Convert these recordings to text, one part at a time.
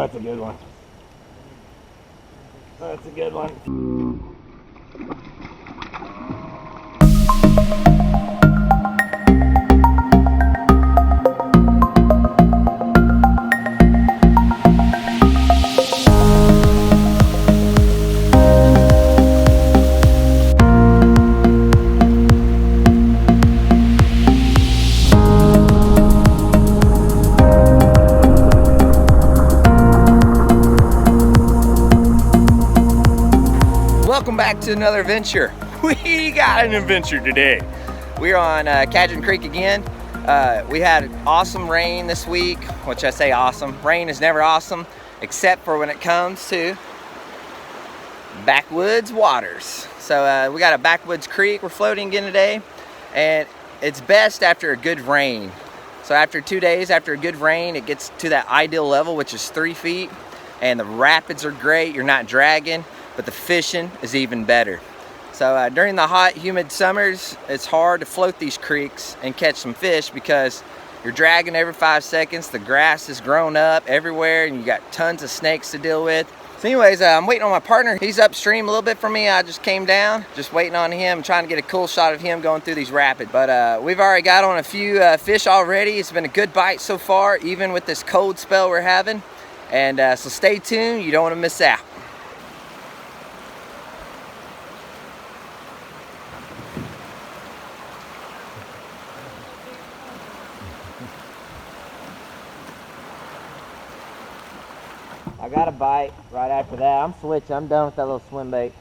that's a good one. That's a good one. Welcome back to another adventure. We got an adventure today. We're on Cadron Creek again. We had awesome rain this week, which I say awesome. Rain is never awesome, except for when it comes to backwoods waters. So we got a backwoods creek we're floating in today, and it's best after a good rain. So after 2 days, after a good rain, it gets to that ideal level, which is 3 feet, and the rapids are great. You're not dragging, but the fishing is even better. So during the hot, humid summers, it's hard to float these creeks and catch some fish because you're dragging every 5 seconds. The grass has grown up everywhere, and you got tons of snakes to deal with. So anyways, I'm waiting on my partner. He's upstream a little bit from me. I just came down, just waiting on him, trying to get a cool shot of him going through these rapids. But we've already got on a few fish already. It's been a good bite so far, even with this cold spell we're having. And so stay tuned, you don't want to miss out. I got a bite right after that. I'm switching. I'm done with that little swim bait.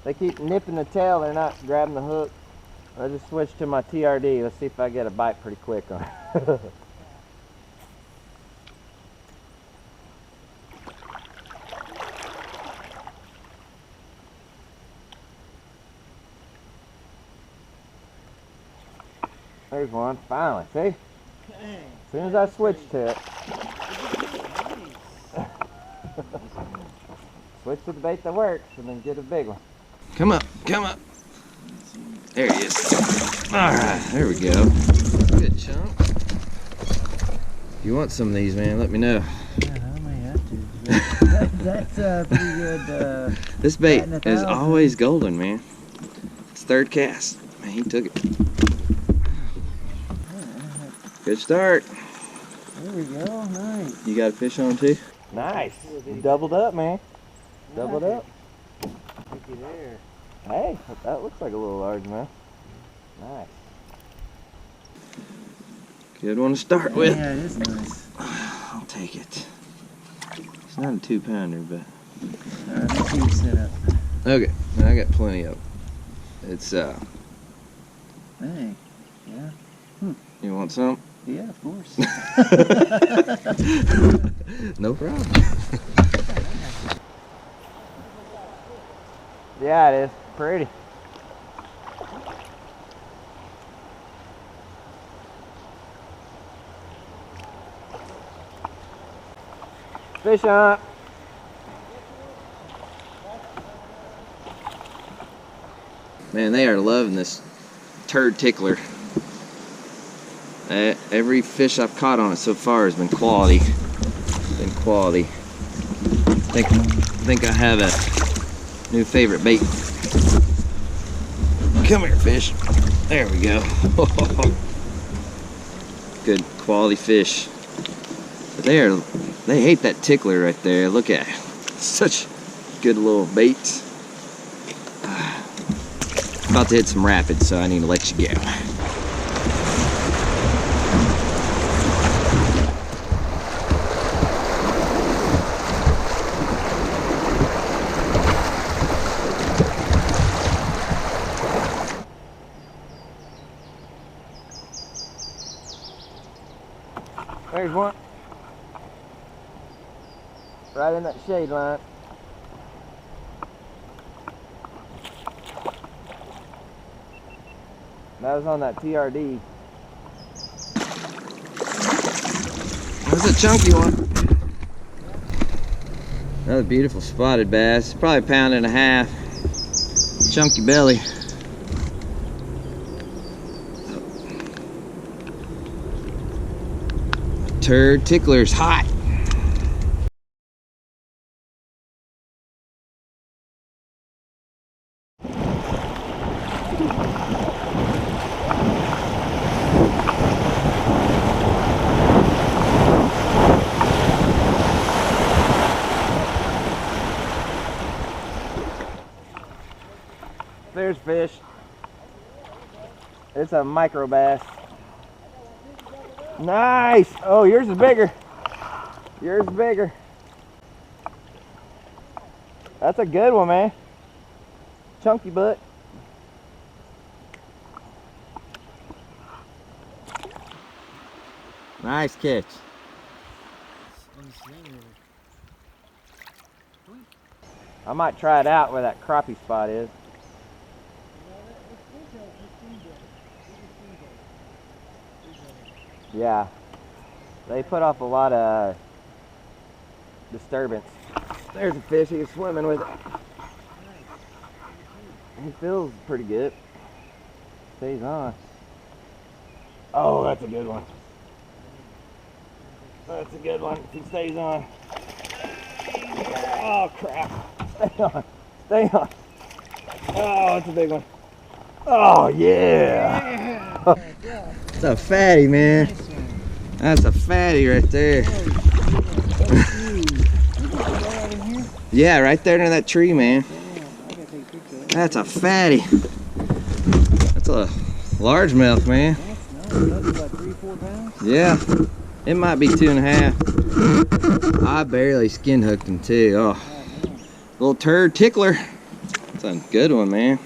They keep nipping the tail. They're not grabbing the hook. I just switched to my TRD. Let's see if I get a bite pretty quick on it. There's one. Finally. See? As soon as I switched to it. Switch to the bait that works and then get a big one. Come up, come up. There he is. Alright, there we go. Good chunk. If you want some of these, man, let me know. Yeah, I may have to. That's pretty good. This bait is always golden, man. It's third cast. Man, he took it. Good start. There we go, nice. You got a fish on too? Nice. You doubled up, man. Doubled up. Looky there. Hey, that looks like a little largemouth. Nice. Good one to start with. Yeah, it is nice. I'll take it. It's not a 2-pounder, but. Alright, let's see you set up. Okay, I got plenty of it. It's Hey, yeah. You want some? Yeah, of course. No problem. Yeah, it is. Pretty. Fish on. Man, they are loving this turd tickler. Every fish I've caught on it so far has been quality. I think I have a new favorite bait. Come here, fish. There we go. Good quality fish. But they hate that tickler right there. Look at it. Such good little baits. About to hit some rapids, so I need to let you go. There's one. Right in that shade line. That was on that TRD. That's a chunky one. Another beautiful spotted bass. Probably a pound and a half. Chunky belly. TRD TicklerZ hot. there's fish. It's a micro bass. Nice. Oh, yours is bigger. Yours is bigger. That's a good one, man. Chunky butt. Nice catch. I might try it out where that crappie spot is. Yeah, they put off a lot of disturbance. There's a fish, he's swimming with it. He feels pretty good. Stays on. Oh, that's a good one. That's a good one. He stays on. Oh crap. Stay on. Stay on. Oh, that's a big one. Oh yeah. It's a fatty, man. That's a fatty right there. Yeah, right there near that tree, man. That's a fatty. That's a largemouth, man. Yeah, it might be 2.5. I barely skin hooked him too. Oh, little turd tickler. That's a good one, man.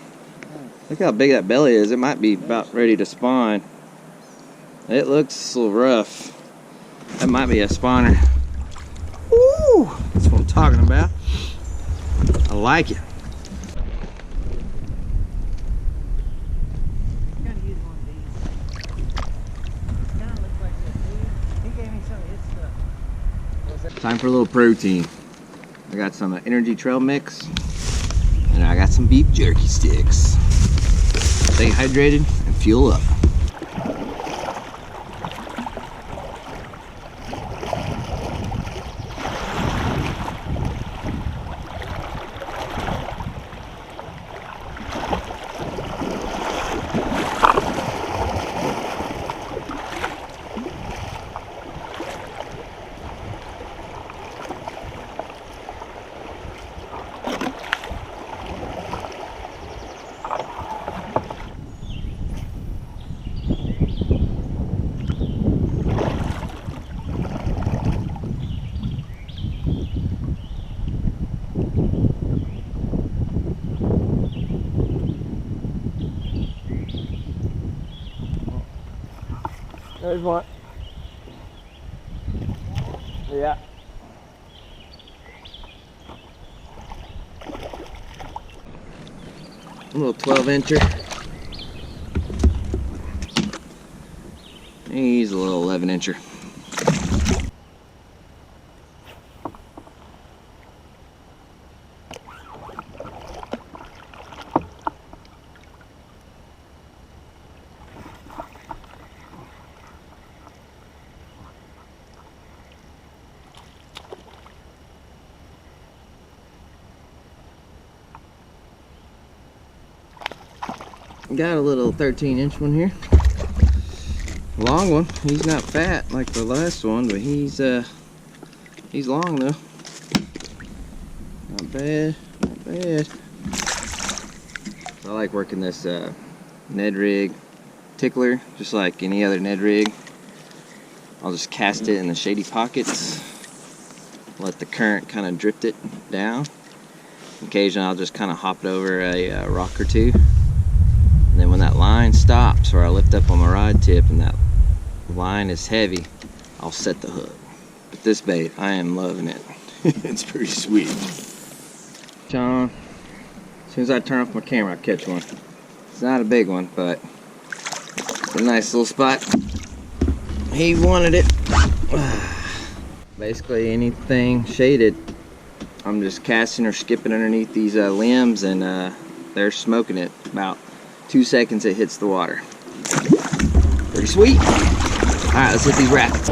Look how big that belly is. It might be about ready to spawn. It looks a little rough. That might be a spawner. Woo! That's what I'm talking about. I like it. Time for a little protein. I got some energy trail mix, and I got some beef jerky sticks. Stay hydrated and fuel up. There's one. Yeah. A little 12-incher. He's a little 11-incher. Got a little 13-inch one here. Long one. He's not fat like the last one, but he's long though. Not bad, not bad. I like working this Ned rig tickler, just like any other Ned rig. I'll just cast it in the shady pockets, let the current kind of drift it down. Occasionally I'll just kind of hop it over a rock or two. And then when that line stops, or I lift up on my rod tip and that line is heavy, I'll set the hook. But this bait, I am loving it. It's pretty sweet. John, as soon as I turn off my camera, I'll catch one. It's not a big one, but it's a nice little spot. He wanted it. Basically anything shaded, I'm just casting or skipping underneath these limbs, and they're smoking it. About 2 seconds it hits the water. Pretty sweet. All right, let's hit these rapids.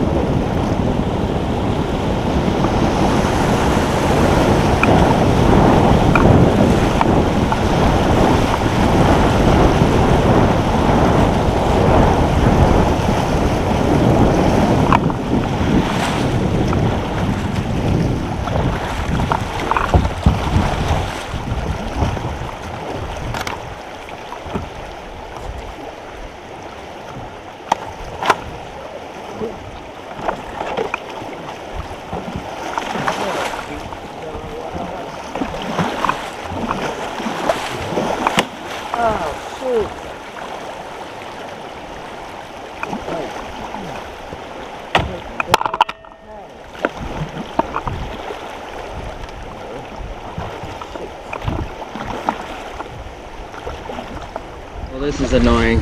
this is annoying.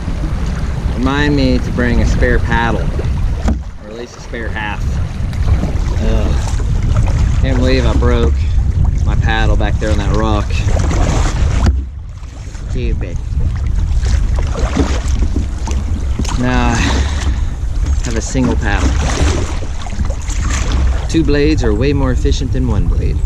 Remind me to bring a spare paddle, or at least a spare half. Ugh. Can't believe I broke my paddle back there on that rock. Stupid. Now I have a single paddle. 2 blades are way more efficient than 1 blade.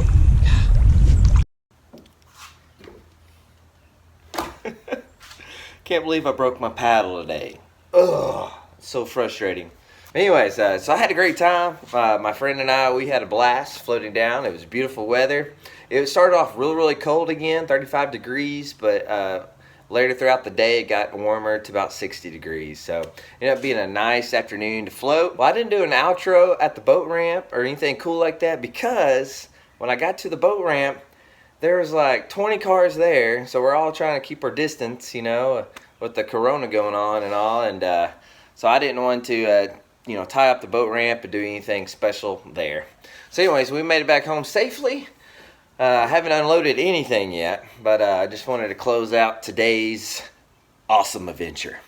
Can't believe I broke my paddle today. Ugh, so frustrating. Anyways, so I had a great time. My friend and I, we had a blast floating down. It was beautiful weather. It started off really cold again, 35 degrees, but later throughout the day it got warmer to about 60 degrees. So it ended up being a nice afternoon to float. Well, I didn't do an outro at the boat ramp or anything cool like that because when I got to the boat ramp, there was like 20 cars there, so we're all trying to keep our distance, you know, with the corona going on and all, and so I didn't want to, you know, tie up the boat ramp and do anything special there. So anyways, we made it back home safely. I haven't unloaded anything yet, but I just wanted to close out today's awesome adventure.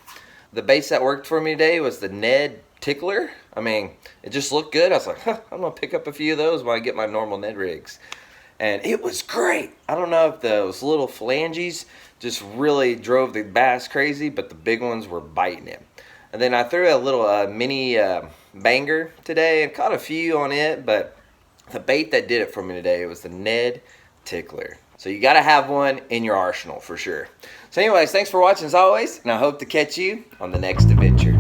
The baits that worked for me today was the Ned Tickler. I mean, it just looked good. I was like, huh, I'm going to pick up a few of those when I get my normal Ned rigs. And it was great. I don't know if those little phalanges just really drove the bass crazy, but the big ones were biting him. And then I threw a little mini banger today and caught a few on it, but the bait that did it for me today was the Ned Tickler. So you got to have one in your arsenal for sure. So anyways, thanks for watching as always, and I hope to catch you on the next adventure.